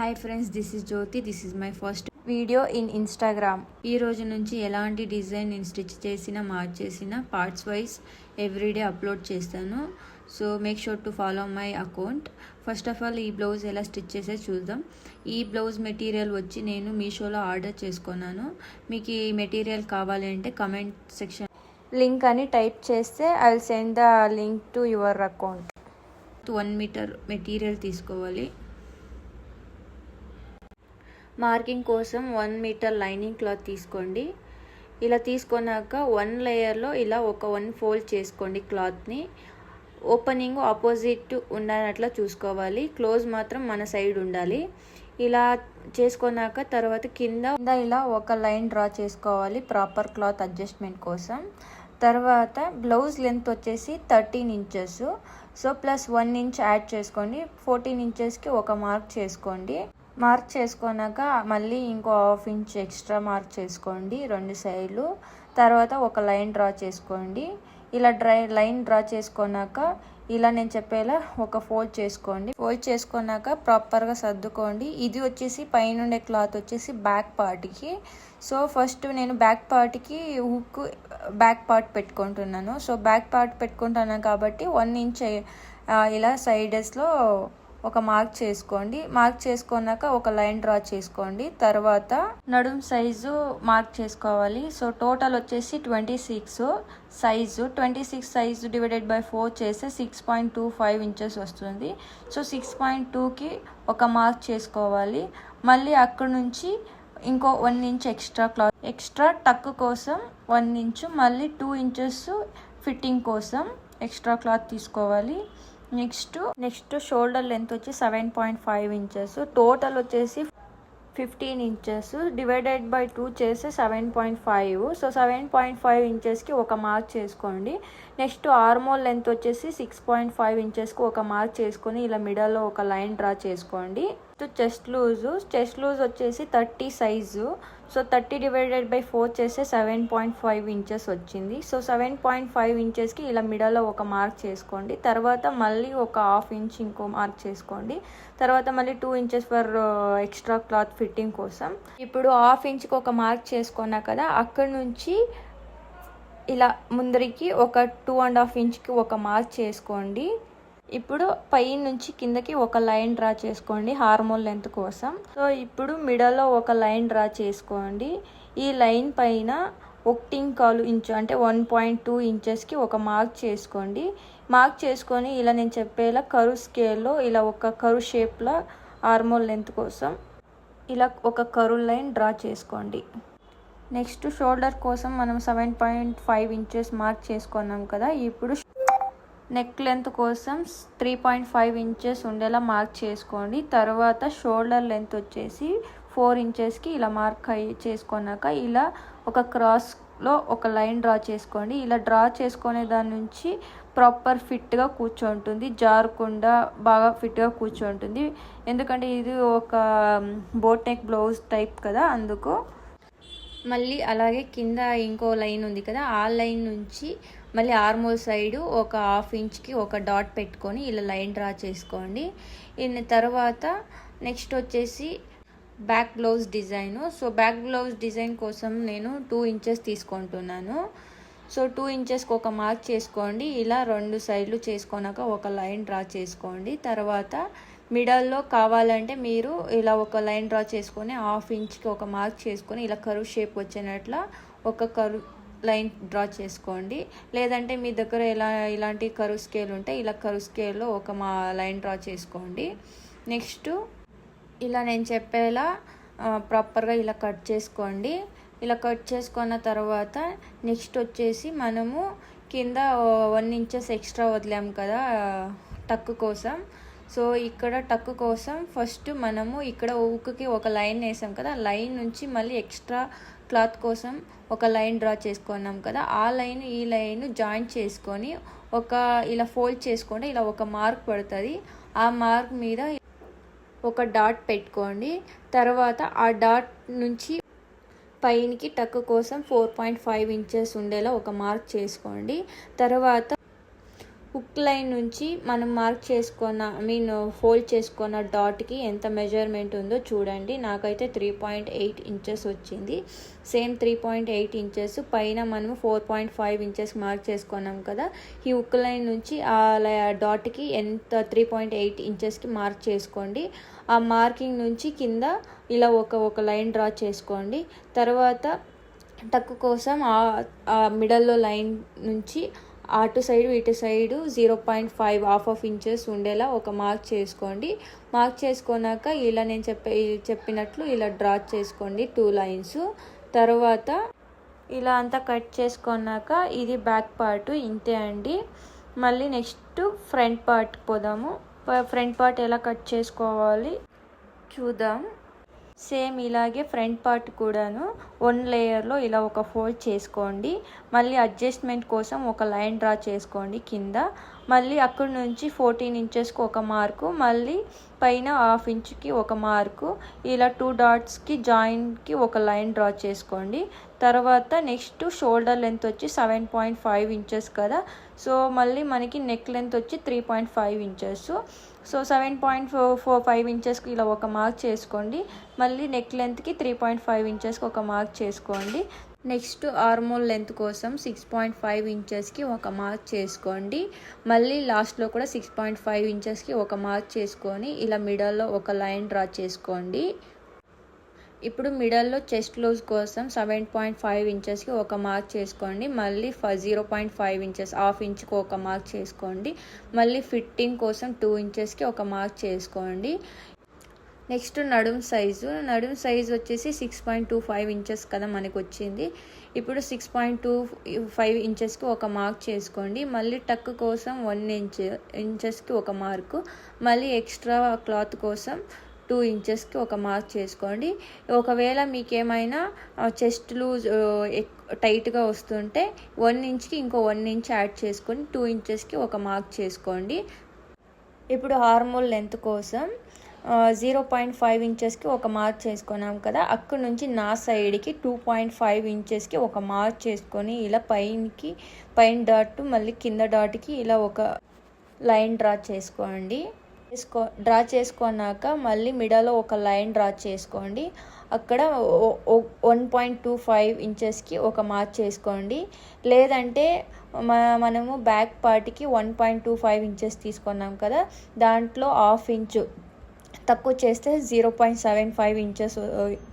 Hi friends, this is Jyothi. This is my first video in Instagram. ఈ రోజు నుంచి ఎలాంటి డిజైన్ నేను స్టిచ్ చేసినా మార్చేసిన పార్ట్స్ వైజ్ ఎవ్రీడే అప్లోడ్ చేస్తాను. So make sure to follow my account. First of all ఈ బ్లౌజ్ ఎలా స్టిచ్ చేసే చూద్దాం. ఈ బ్లౌజ్ మెటీరియల్ వచ్చి నేను మీషోలో ఆర్డర్ చేసుకున్నాను. మీకు ఈ మెటీరియల్ కావాలి అంటే కమెంట్ సెక్షన్ లింక్ అని టైప్ చేస్తే I will send the link to your account. 1 metre material తీసుకోవాలి. మార్కింగ్ కోసం 1 మీటర్ లైనింగ్ క్లాత్ తీసుకోండి. ఇలా తీసుకున్నాక 1 లేయర్లో ఇలా ఒక 1 ఫోల్డ్ చేసుకోండి. క్లాత్ని ఓపెనింగ్ ఆపోజిట్ ఉండనట్లా చూసుకోవాలి. క్లోజ్ మాత్రం మన సైడ్ ఉండాలి. ఇలా చేసుకున్నాక తర్వాత కింద ఇలా ఒక లైన్ డ్రా చేసుకోవాలి ప్రాపర్ క్లాత్ అడ్జస్ట్మెంట్ కోసం. తర్వాత బ్లౌజ్ లెంత్ వచ్చేసి 13 inches. So plus 1 inch add చేసుకోండి. 14 ఇంచెస్కి ఒక మార్క్ చేసుకోండి. మార్క్ చేసుకున్నాక మళ్ళీ ఇంకో 1/2 ఇంచ్ ఎక్స్ట్రా మార్క్ చేసుకోండి 2 సైడ్లు. తర్వాత ఒక లైన్ డ్రా చేసుకోండి. ఇలా లైన్ డ్రా చేసుకున్నాక ఇలా నేను చెప్పేలా ఒక ఫోల్డ్ చేసుకోండి. ఫోల్డ్ చేసుకున్నాక ప్రాపర్గా సర్దుకోండి. ఇది వచ్చేసి పైనుండే క్లాత్ వచ్చేసి బ్యాక్ పార్ట్కి. సో ఫస్ట్ నేను బ్యాక్ పార్ట్కి హుక్ బ్యాక్ పార్ట్ పెట్టుకుంటున్నాను. సో బ్యాక్ పార్ట్ పెట్టుకుంటున్నాను కాబట్టి 1 ఇంచ్ ఇలా సైడెస్లో ఒక మార్క్ చేసుకోండి. మార్క్ చేసుకున్నాక ఒక లైన్ డ్రా చేసుకోండి. తర్వాత నడుం సైజు మార్క్ చేసుకోవాలి. సో టోటల్ వచ్చేసి 26 సైజు. 26 సైజు డివైడెడ్ బై 4 చేస్తే 6.25 ఇంచెస్ వస్తుంది. సో 6.2కి ఒక మార్క్ చేసుకోవాలి. మళ్ళీ అక్కడ నుంచి ఇంకో 1 ఇంచ్ ఎక్స్ట్రా టక్ కోసం 1 ఇంచు, మళ్ళీ 2 ఇంచెస్ ఫిట్టింగ్ కోసం ఎక్స్ట్రా క్లాత్ తీసుకోవాలి. నెక్స్ట్ షోల్డర్ లెంత్ వచ్చి 7.5 ఇంచెస్. టోటల్ వచ్చేసి 15 ఇంచెస్ డివైడెడ్ బై 2 చేస్తే 7.5. సో 7.5 ఇంచెస్కి ఒక మార్క్ చేసుకోండి. నెక్స్ట్ ఆర్మోల్ లెంత్ వచ్చేసి 6.5 ఇంచెస్కి ఒక మార్క్ చేసుకొని ఇలా మిడల్లో ఒక లైన్ డ్రా చేసుకోండి. చెస్ట్ లూజ్ వచ్చేసి 30 సైజు. సో 30 డివైడెడ్ బై 4 చేస్తే 7.5 ఇంచెస్ వచ్చింది. సో 7.5 ఇంచెస్కి ఇలా మిడల్లో ఒక మార్క్ చేసుకోండి. తర్వాత మళ్ళీ ఒక 1/2 ఇంచ్ ఇంకో మార్క్ చేసుకోండి. తర్వాత మళ్ళీ 2 inches for extra cloth fitting కోసం. ఇప్పుడు 1/2 ఇంచ్కి ఒక మార్క్ చేసుకున్నా కదా, అక్కడ నుంచి ఇలా ముందరికి ఒక 2.5 ఇంచ్కి ఒక మార్క్ చేసుకోండి. ఇప్పుడు పై నుంచి కిందకి ఒక లైన్ డ్రా చేసుకోండి హార్మోన్ లెంత్ కోసం. సో ఇప్పుడు మిడల్లో ఒక లైన్ డ్రా చేసుకోండి. ఈ లైన్ పైన 1.25 ఇంచు అంటే 1.2 ఇంచెస్కి ఒక మార్క్ చేసుకోండి. మార్క్ చేసుకొని ఇలా నేను చెప్పేలా కరువు స్కేల్లో ఇలా ఒక కరువు షేప్లో హార్మోన్ లెంత్ కోసం ఇలా ఒక కరువు లైన్ డ్రా చేసుకోండి. నెక్స్ట్ షోల్డర్ కోసం మనం 7.5 ఇంచెస్ మార్క్ చేసుకున్నాం కదా. ఇప్పుడు నెక్ లెంత్ కోసం 3.5 ఇంచెస్ ఉండేలా మార్క్ చేసుకోండి. తర్వాత షోల్డర్ లెంత్ వచ్చేసి 4 ఇంచెస్కి ఇలా మార్క్ చేసుకున్నాక ఇలా ఒక క్రాస్లో ఒక లైన్ డ్రా చేసుకోండి. ఇలా డ్రా చేసుకునే దాని నుంచి ప్రాపర్ ఫిట్గా కూర్చుంటుంది, జారకుండా బాగా ఫిట్గా కూర్చుంటుంది. ఎందుకంటే ఇది ఒక బోట్ నెక్ బ్లౌజ్ టైప్ కదా, అందుకు. మళ్ళీ అలాగే కింద ఇంకో లైన్ ఉంది కదా, ఆ లైన్ నుంచి మళ్ళీ ఆర్మోల్ సైడు ఒక 1/2 ఇంచ్కి ఒక డాట్ పెట్టుకొని ఇలా లైన్ డ్రా చేసుకోండి. తర్వాత నెక్స్ట్ వచ్చేసి back blouse design. So back blouse design కోసం నేను 2 ఇంచెస్ తీసుకుంటున్నాను. సో 2 ఇంచెస్కి ఒక మార్క్ చేసుకోండి. ఇలా 2 సైడ్లు చేసుకున్నాక ఒక లైన్ డ్రా చేసుకోండి. తర్వాత మిడల్లో కావాలంటే మీరు ఇలా ఒక లైన్ డ్రా చేసుకొని 1/2 ఇంచ్కి ఒక మార్క్ చేసుకొని ఇలా కరువు షేప్ వచ్చినట్ల ఒక కరువు లైన్ డ్రా చేసుకోండి. లేదంటే మీ దగ్గర ఇలాంటి కరువు స్కేల్ ఉంటే ఇలా కరువు స్కేల్లో ఒక లైన్ డ్రా చేసుకోండి. నెక్స్ట్ ఇలా నేను చెప్పేలా ప్రాపర్గా ఇలా కట్ చేసుకోండి. ఇలా కట్ చేసుకున్న తర్వాత నెక్స్ట్ వచ్చేసి మనము కింద 1 ఇంచెస్ ఎక్స్ట్రా వదిలాము కదా టక్ కోసం. సో ఇక్కడ టక్ కోసం ఫస్ట్ మనము ఇక్కడ ఊకుకి ఒక లైన్ వేసాం కదా, లైన్ నుంచి మళ్ళీ ఎక్స్ట్రా క్లాత్ కోసం ఒక లైన్ డ్రా చేసుకున్నాం కదా, ఆ లైన్ ఈ లైన్ జాయింట్ చేసుకొని ఒక ఇలా ఫోల్డ్ చేసుకోండి. ఇలా ఒక మార్క్ పడుతుంది. ఆ మార్క్ మీద ఒక డాట్ పెట్టుకోండి. తర్వాత ఆ డాట్ నుంచి పైనకి టక్ కోసం 4.5 ఇంచెస్ ఉండేలా ఒక మార్క్ చేసుకోండి. తర్వాత హుక్ లైన్ నుంచి మనం మార్క్ చేసుకున్న ఫోల్డ్ చేసుకున్న డాట్కి ఎంత మెజర్మెంట్ ఉందో చూడండి. నాకైతే 3.8 ఇంచెస్ వచ్చింది. సేమ్ 3.8 ఇంచెస్ పైన మనము 4.5 ఇంచెస్ మార్క్ చేసుకున్నాం కదా. ఈ హుక్ లైన్ నుంచి ఆ డాట్కి ఎంత 3.8 ఇంచెస్కి మార్క్ చేసుకోండి. ఆ మార్కింగ్ నుంచి కింద ఇలా ఒక లైన్ డ్రా చేసుకోండి. తర్వాత టక్ కోసం ఆ మిడల్లో లైన్ నుంచి అటు సైడు ఇటు సైడు 0.5 హాఫ్ ఇంచెస్ ఉండేలా ఒక మార్క్ చేసుకోండి. మార్క్ చేసుకున్నాక ఇలా నేను చెప్పినట్లు ఇలా డ్రా చేసుకోండి 2 లైన్స్. తర్వాత ఇలా అంతా కట్ చేసుకున్నాక ఇది బ్యాక్ పార్ట్ ఇంతే అండి. మళ్ళీ నెక్స్ట్ ఫ్రంట్ పార్ట్ పోదాము. ఫ్రంట్ పార్ట్ ఎలా కట్ చేసుకోవాలి చూద్దాం. సేమ్ ఇలాగే ఫ్రంట్ పార్ట్ కూడాను 1 లేయర్లో ఇలా ఒక ఫోల్డ్ చేసుకోండి. మళ్ళీ అడ్జస్ట్మెంట్ కోసం ఒక లైన్ డ్రా చేసుకోండి కింద. మళ్ళీ అక్కడి నుంచి 14 ఇంచెస్కి ఒక మార్కు, మళ్ళీ పైన హాఫ్ ఇంచ్కి ఒక మార్కు, ఇలా 2 డాట్స్కి జాయింట్కి ఒక లైన్ డ్రా చేసుకోండి. తర్వాత నెక్స్ట్ షోల్డర్ లెంత్ వచ్చి 7.5 ఇంచెస్ కదా. సో మళ్ళీ మనకి నెక్ లెంత్ వచ్చి 3.5 ఇంచెస్. సో 7.45 ఇంచెస్కి ఇలా ఒక మార్క్ చేసుకోండి. మళ్ళీ నెక్ లెంత్కి 3.5 ఇంచెస్కి ఒక మార్క్ చేసుకోండి. నెక్స్ట్ ఆర్మోల్ లెంత్ కోసం 6.5 ఇంచెస్కి ఒక మార్క్ చేసుకోండి. మళ్ళీ లాస్ట్లో కూడా 6.5 ఇంచెస్కి ఒక మార్క్ చేసుకొని ఇలా మిడల్లో ఒక లైన్ డ్రా చేసుకోండి. ఇప్పుడు మిడల్లో చెస్ట్ లూజ్ కోసం 7.5 ఇంచెస్కి ఒక మార్క్ చేసుకోండి. మళ్ళీ 0.5 ఇంచెస్ హాఫ్ ఇంచ్కి ఒక మార్క్ చేసుకోండి. మళ్ళీ ఫిట్టింగ్ కోసం 2 ఇంచెస్కి ఒక మార్క్ చేసుకోండి. నెక్స్ట్ నడుం సైజు వచ్చేసి 6.25 ఇంచెస్ కదా మనకు వచ్చింది. ఇప్పుడు 6.25 ఇంచెస్కి ఒక మార్క్ చేసుకోండి. మళ్ళీ టక్ కోసం 1 ఇంచెస్కి ఒక మార్కు, మళ్ళీ ఎక్స్ట్రా క్లాత్ కోసం 2 ఇంచెస్కి ఒక మార్క్ చేసుకోండి. ఒకవేళ మీకు ఏమైనా చెస్ట్ లూజ్ టైట్గా వస్తుంటే 1 ఇంచ్కి ఇంకో 1 ఇంచ్ యాడ్ చేసుకొని 2 ఇంచెస్కి ఒక మార్క్ చేసుకోండి. ఇప్పుడు హార్మోల్ లెంత్ కోసం 0.5 ఇంచెస్కి ఒక మార్క్ చేసుకున్నాం కదా. అక్కడి నుంచి నా సైడ్కి 2.5 ఇంచెస్కి ఒక మార్క్ చేసుకొని ఇలా పైన డాట్ మళ్ళీ కింద డాట్కి ఇలా ఒక లైన్ డ్రా చేసుకోండి. డ్రా చేసుకున్నాక మళ్ళీ మిడల్లో ఒక లైన్ డ్రా చేసుకోండి. అక్కడ 1.25 ఇంచెస్కి ఒక మార్క్ చేసుకోండి. లేదంటే మనము బ్యాక్ పార్ట్కి 1.25 ఇంచెస్ తీసుకున్నాం కదా, దాంట్లో హాఫ్ ఇంచు తక్కువ చేస్తే 0.75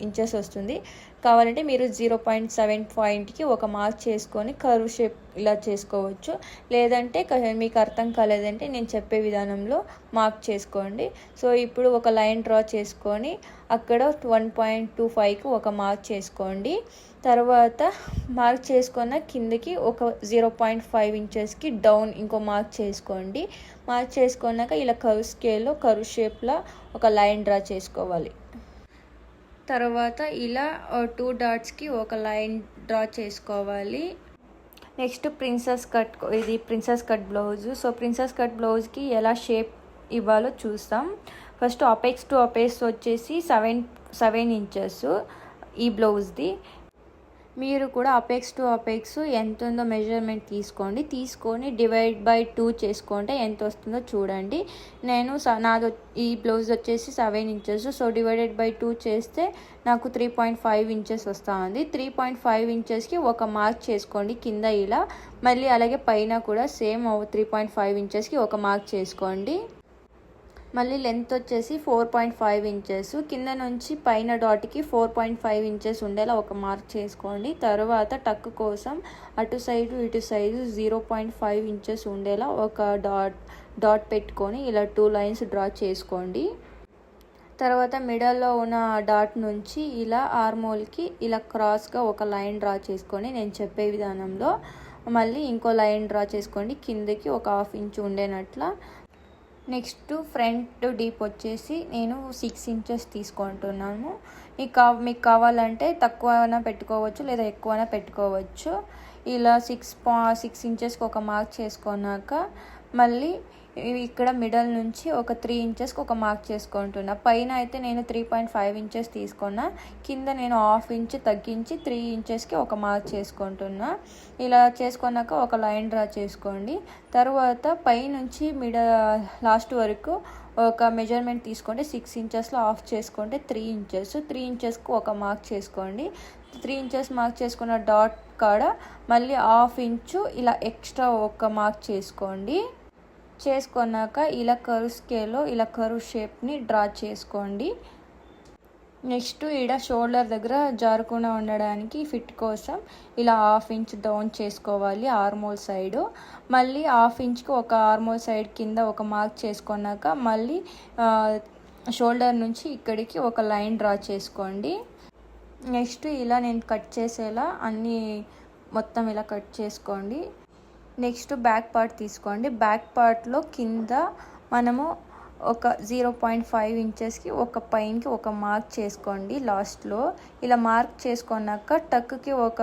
ఇంచెస్ వస్తుంది. కావాలంటే మీరు 0.7 ఒక మార్క్ చేసుకొని కర్వ్ షేప్ ఇలా చేసుకోవచ్చు. లేదంటే మీకు అర్థం కాలేదంటే నేను చెప్పే విధానంలో మార్క్ చేసుకోండి. సో ఇప్పుడు ఒక లైన్ డ్రా చేసుకొని అక్కడ 1.25కి ఒక మార్క్ చేసుకోండి. తర్వాత మార్క్ చేసుకున్న కిందకి ఒక 0.5 ఇంచెస్కి డౌన్ ఇంకో మార్క్ చేసుకోండి. మార్క్ చేసుకున్నాక ఇలా కర్వ్ స్కేల్లో కర్వ్ షేప్లో ఒక లైన్ డ్రా చేసుకోవాలి. తర్వాత ఇలా 2 డాట్స్కి ఒక లైన్ డ్రా చేసుకోవాలి. నెక్స్ట్ ఇది princess cut blouse. So princess cut బ్లౌజ్కి ఎలా షేప్ ఇవ్వాలో చూస్తాం. ఫస్ట్ అపెక్స్ టు అపెక్స్ వచ్చేసి 7 ఇంచెస్ ఈ బ్లౌజ్ది. మీరు కూడా అపెక్స్ టు అపెక్స్ ఎంత ఉందో మెజర్మెంట్ తీసుకొని డివైడ్ బై 2 చేసుకుంటే ఎంత వస్తుందో చూడండి. నాది ఈ బ్లౌజ్ వచ్చేసి 7 ఇంచెస్. సో డివైడెడ్ బై 2 చేస్తే నాకు 3.5 ఇంచెస్ వస్తుంది. 3.5 ఇంచెస్కి ఒక మార్క్ చేసుకోండి కింద ఇలా. మళ్ళీ అలాగే పైన కూడా సేమ్ 3.5 ఇంచెస్కి ఒక మార్క్ చేసుకోండి. మళ్ళీ లెంత్ వచ్చేసి 4.5 ఇంచెస్. కింద నుంచి పైన డాట్కి 4.5 ఇంచెస్ ఉండేలా ఒక మార్క్ చేసుకోండి. తర్వాత టక్ కోసం అటు సైడు ఇటు సైడు 0.5 ఇంచెస్ ఉండేలా ఒక డాట్ పెట్టుకొని ఇలా 2 లైన్స్ డ్రా చేసుకోండి. తర్వాత మిడల్లో ఉన్న డాట్ నుంచి ఇలా ఆర్మోల్కి ఇలా క్రాస్గా ఒక లైన్ డ్రా చేసుకొని నేను చెప్పే విధానంలో మళ్ళీ ఇంకో లైన్ డ్రా చేసుకోండి కిందకి ఒక హాఫ్ ఇంచ్ ఉండేనట్ల. నెక్స్ట్ ఫ్రంట్ డీప్ వచ్చేసి నేను 6 ఇంచెస్ తీసుకుంటున్నాను. మీకు కావాలంటే తక్కువైనా పెట్టుకోవచ్చు లేదా ఎక్కువైనా పెట్టుకోవచ్చు. ఇలా 6 ఇంచెస్కి ఒక మార్క్ చేసుకున్నాక మళ్ళీ ఇక్కడ మిడల్ నుంచి ఒక 3 ఇంచెస్కి ఒక మార్క్ చేసుకుంటున్నా. పైన అయితే నేను 3.5 ఇంచెస్ తీసుకున్నా, కింద నేను 1/2 ఇంచ్ తగ్గించి 3 ఇంచెస్కి ఒక మార్క్ చేసుకుంటున్నా. ఇలా చేసుకున్నాక ఒక లైన్ డ్రా చేసుకోండి. తర్వాత పైనుంచి లాస్ట్ వరకు ఒక మెజర్మెంట్ తీసుకోండి. 6 ఇంచెస్లో ఆఫ్ చేసుకోండి 3 ఇంచెస్. 3 ఇంచెస్కి ఒక మార్క్ చేసుకోండి. 3 ఇంచెస్ మార్క్ చేసుకున్న డాట్ కాడ మళ్ళీ 1/2 ఇంచు ఇలా ఎక్స్ట్రా ఒక మార్క్ చేసుకోండి. చేసుకున్నాక ఇలా కర్వ్ స్కేల్లో ఇలా కర్వ్ షేప్ని డ్రా చేసుకోండి. నెక్స్ట్ ఈడ షోల్డర్ దగ్గర జారకుండా ఉండడానికి ఫిట్ కోసం ఇలా 1/2 ఇంచ్ డౌన్ చేసుకోవాలి ఆర్మోల్ సైడు. మళ్ళీ 1/2 ఇంచ్కి ఒక ఆర్మోల్ సైడ్ కింద ఒక మార్క్ చేసుకున్నాక మళ్ళీ షోల్డర్ నుంచి ఇక్కడికి ఒక లైన్ డ్రా చేసుకోండి. నెక్స్ట్ ఇలా నేను కట్ చేసేలా అన్నీ మొత్తం ఇలా కట్ చేసుకోండి. నెక్స్ట్ బ్యాక్ పార్ట్ తీసుకోండి. బ్యాక్ పార్ట్లో కింద మనము ఒక 0.5 ఇంచెస్కి ఒక పైనకి ఒక మార్క్ చేసుకోండి. లాస్ట్లో ఇలా మార్క్ చేసుకున్నాక టక్కి ఒక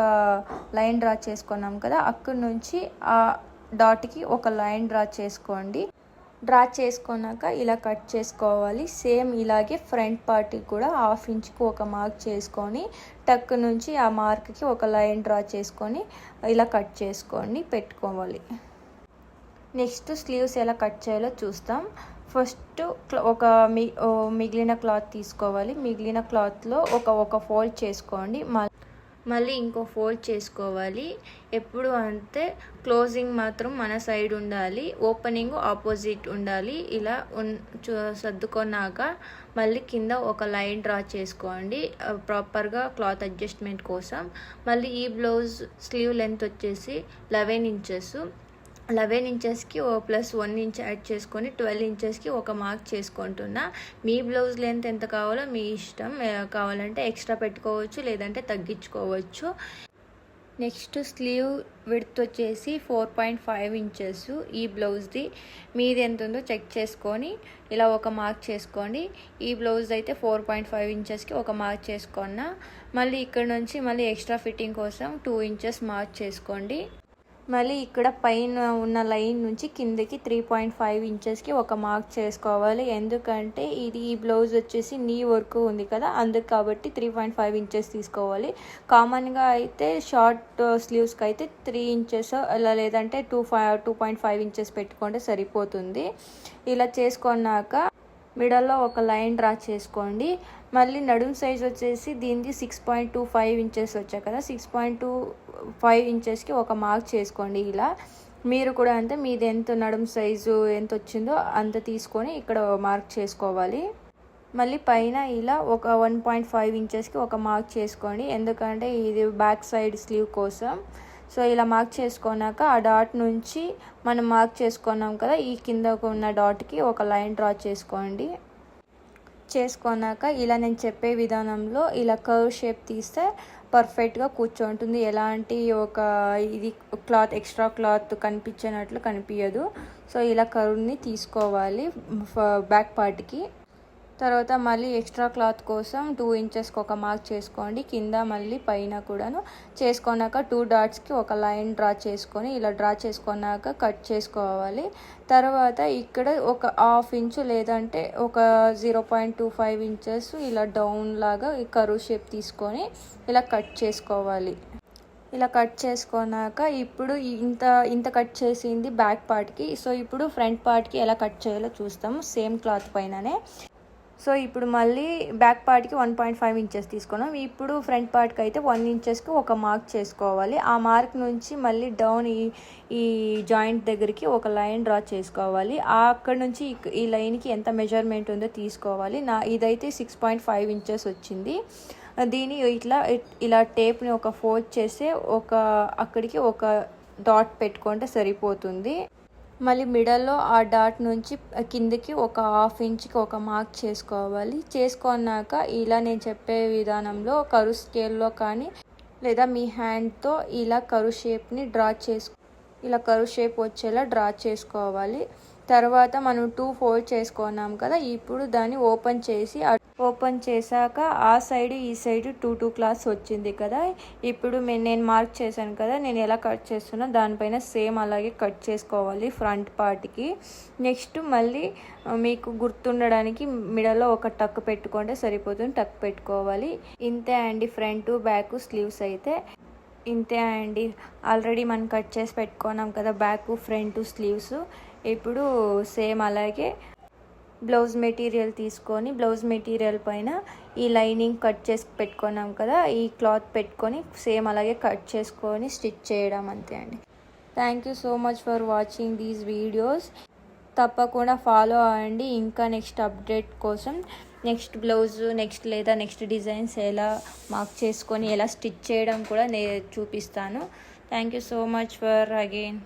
లైన్ డ్రా చేసుకున్నాం కదా, అక్కడి నుంచి ఆ డాట్కి ఒక లైన్ డ్రా చేసుకోండి. డ్రా చేసుకున్నాక ఇలా కట్ చేసుకోవాలి. సేమ్ ఇలాగే ఫ్రంట్ పార్ట్కి కూడా 1/2 ఇంచ్కి ఒక మార్క్ చేసుకొని టక్ నుంచి ఆ మార్క్కి ఒక లైన్ డ్రా చేసుకొని ఇలా కట్ చేసుకొని పెట్టుకోవాలి. నెక్స్ట్ స్లీవ్స్ ఎలా కట్ చేయాలో చూస్తాం. ఫస్ట్ ఒక మిగిలిన క్లాత్ తీసుకోవాలి. మిగిలిన క్లాత్లో ఒక ఫోల్డ్ చేసుకోండి. మళ్ళీ ఇంకో ఫోల్డ్ చేసుకోవాలి. ఎప్పుడు అంటే క్లోజింగ్ మాత్రం మన సైడ్ ఉండాలి, ఓపెనింగ్ ఆపోజిట్ ఉండాలి. ఇలా సర్దుకున్నాక మళ్ళీ కింద ఒక లైన్ డ్రా చేసుకోండి ప్రాపర్గా క్లాత్ అడ్జస్ట్మెంట్ కోసం. మళ్ళీ ఈ బ్లౌజ్ స్లీవ్ లెంత్ వచ్చేసి 11 ఇంచెస్. 11 ఇంచెస్కి +1 ఇంచ్ యాడ్ చేసుకొని 12 ఇంచెస్కి ఒక మార్క్ చేసుకుంటున్నా. మీ బ్లౌజ్ లెంత్ ఎంత కావాలో మీ ఇష్టం, కావాలంటే ఎక్స్ట్రా పెట్టుకోవచ్చు లేదంటే తగ్గించుకోవచ్చు. నెక్స్ట్ స్లీవ్ విడ్త్ వచ్చేసి 4.5 ఇంచెస్ ఈ బ్లౌజ్ది. మీది ఎంత ఉందో చెక్ చేసుకొని ఇలా ఒక మార్క్ చేసుకోండి. ఈ బ్లౌజ్ అయితే 4.5 ఇంచెస్కి ఒక మార్క్ చేసుకున్నా. మళ్ళీ ఇక్కడ నుంచి మళ్ళీ ఎక్స్ట్రా ఫిట్టింగ్ కోసం 2 ఇంచెస్ మార్క్ చేసుకోండి. మళ్ళీ ఇక్కడ పైన ఉన్న లైన్ నుంచి కిందకి 3.5 ఇంచెస్కి ఒక మార్క్ చేసుకోవాలి. ఎందుకంటే ఈ బ్లౌజ్ వచ్చేసి నీ వర్క్ ఉంది కదా, అందుకు కాబట్టి 3.5 ఇంచెస్ తీసుకోవాలి. కామన్గా అయితే షార్ట్ స్లీవ్స్కి అయితే 3 ఇంచెస్ అలా లేదంటే 2.5 ఇంచెస్ పెట్టుకుంటే సరిపోతుంది. ఇలా చేసుకున్నాక మిడల్లో ఒక లైన్ డ్రా చేసుకోండి. మళ్ళీ నడుం సైజ్ వచ్చేసి దీనిది 6.25 ఇంచెస్ వచ్చాయి కదా, 6.25 ఇంచెస్కి ఒక మార్క్ చేసుకోండి. ఇలా మీరు కూడా అంతే, మీది ఎంత నడుం సైజు ఎంత వచ్చిందో అంత తీసుకొని ఇక్కడ మార్క్ చేసుకోవాలి. మళ్ళీ పైన ఇలా ఒక 1.5 ఇంచెస్కి ఒక మార్క్ చేసుకోండి, ఎందుకంటే ఇది బ్యాక్ సైడ్ స్లీవ్ కోసం. సో ఇలా మార్క్ చేసుకున్నాక ఆ డాట్ నుంచి మనం మార్క్ చేసుకున్నాం కదా, ఈ కిందకు ఉన్న డాట్కి ఒక లైన్ డ్రా చేసుకోండి. చేసుకున్నాక ఇలా నేను చెప్పే విధానంలో ఇలా కర్వ్ షేప్ తీస్తే పర్ఫెక్ట్గా కూర్చుంటుంది. ఎలాంటి ఇది ఎక్స్ట్రా క్లాత్ కనిపించినట్లు కనిపించదు. సో ఇలా కర్వ్ని తీసుకోవాలి బ్యాక్ పార్ట్కి. తర్వాత మళ్ళీ ఎక్స్ట్రా క్లాత్ కోసం 2 ఇంచెస్కి ఒక మార్క్ చేసుకోండి. కింద మళ్ళీ పైన కూడాను చేసుకున్నాక 2 డాట్స్కి ఒక లైన్ డ్రా చేసుకొని ఇలా డ్రా చేసుకున్నాక కట్ చేసుకోవాలి. తర్వాత ఇక్కడ ఒక 1/2 ఇంచు లేదంటే ఒక 0.25 ఇంచెస్ ఇలా డౌన్ లాగా ఈ కర్వ్ షేప్ తీసుకొని ఇలా కట్ చేసుకోవాలి. ఇలా కట్ చేసుకున్నాక ఇప్పుడు ఇంత కట్ చేసింది బ్యాక్ పార్ట్కి. సో ఇప్పుడు ఫ్రంట్ పార్ట్కి ఎలా కట్ చేయాలో చూస్తాము సేమ్ క్లాత్ పైననే. సో ఇప్పుడు మళ్ళీ బ్యాక్ పార్ట్కి 1.5 ఇంచెస్ తీసుకున్నాం. ఇప్పుడు ఫ్రంట్ పార్ట్కి అయితే 1 ఇంచెస్కి ఒక మార్క్ చేసుకోవాలి. ఆ మార్క్ నుంచి మళ్ళీ డౌన్ ఈ జాయింట్ దగ్గరికి ఒక లైన్ డ్రా చేసుకోవాలి. అక్కడ నుంచి ఈ లైన్కి ఎంత మెజర్మెంట్ ఉందో తీసుకోవాలి. ఇదైతే 6.5 ఇంచెస్ వచ్చింది. దీన్ని ఇలా టేప్ని ఒక ఫోల్డ్ చేసి అక్కడికి ఒక డాట్ పెట్టుకుంటే సరిపోతుంది. మళ్ళీ మిడల్లో ఆ డాట్ నుంచి కిందకి ఒక 1/2 ఇంచ్కి ఒక మార్క్ చేసుకోవాలి. చేసుకున్నాక ఇలా నేను చెప్పే విధానంలో కర్వ్ స్కేల్లో కానీ లేదా మీ హ్యాండ్తో ఇలా కర్వ్ షేప్ని ఇలా కర్వ్ షేప్ వచ్చేలా డ్రా చేసుకోవాలి. తర్వాత మనం 2 ఫోల్డ్ చేసుకున్నాం కదా, ఇప్పుడు దాన్ని ఓపెన్ చేసి ఓపెన్ చేశాక ఆ సైడ్ ఈ సైడ్ 2 క్లాత్స్ వచ్చింది కదా. ఇప్పుడు నేను మార్క్ చేశాను కదా, నేను ఎలా కట్ చేస్తున్నా దానిపైన సేమ్ అలాగే కట్ చేసుకోవాలి ఫ్రంట్ పార్ట్కి. నెక్స్ట్ మళ్ళీ మీకు గుర్తుండడానికి మిడల్లో ఒక టక్ పెట్టుకుంటే సరిపోతుంది, టక్ పెట్టుకోవాలి. ఇంతే అండి ఫ్రంట్ బ్యాక్ స్లీవ్స్ అయితే ఇంతే అండి. ఆల్రెడీ మనం కట్ చేసి పెట్టుకున్నాం కదా బ్యాక్ ఫ్రంట్ స్లీవ్స్. ఇప్పుడు సేమ్ అలాగే బ్లౌజ్ మెటీరియల్ తీసుకొని బ్లౌజ్ మెటీరియల్ పైన ఈ లైనింగ్ కట్ చేసి పెట్టుకున్నాం కదా, ఈ క్లాత్ పెట్టుకొని సేమ్ అలాగే కట్ చేసుకొని స్టిచ్ చేయడం అంతే అండి. Thank you so much for watching these videos. తప్పకుండా ఫాలో అవ్వండి. ఇంకా నెక్స్ట్ అప్డేట్ కోసం నెక్స్ట్ బ్లౌజ్ నెక్స్ట్ డిజైన్స్ ఎలా మార్క్ చేసుకొని ఎలా స్టిచ్ చేయడం కూడా నేను చూపిస్తాను. Thank you so much for again.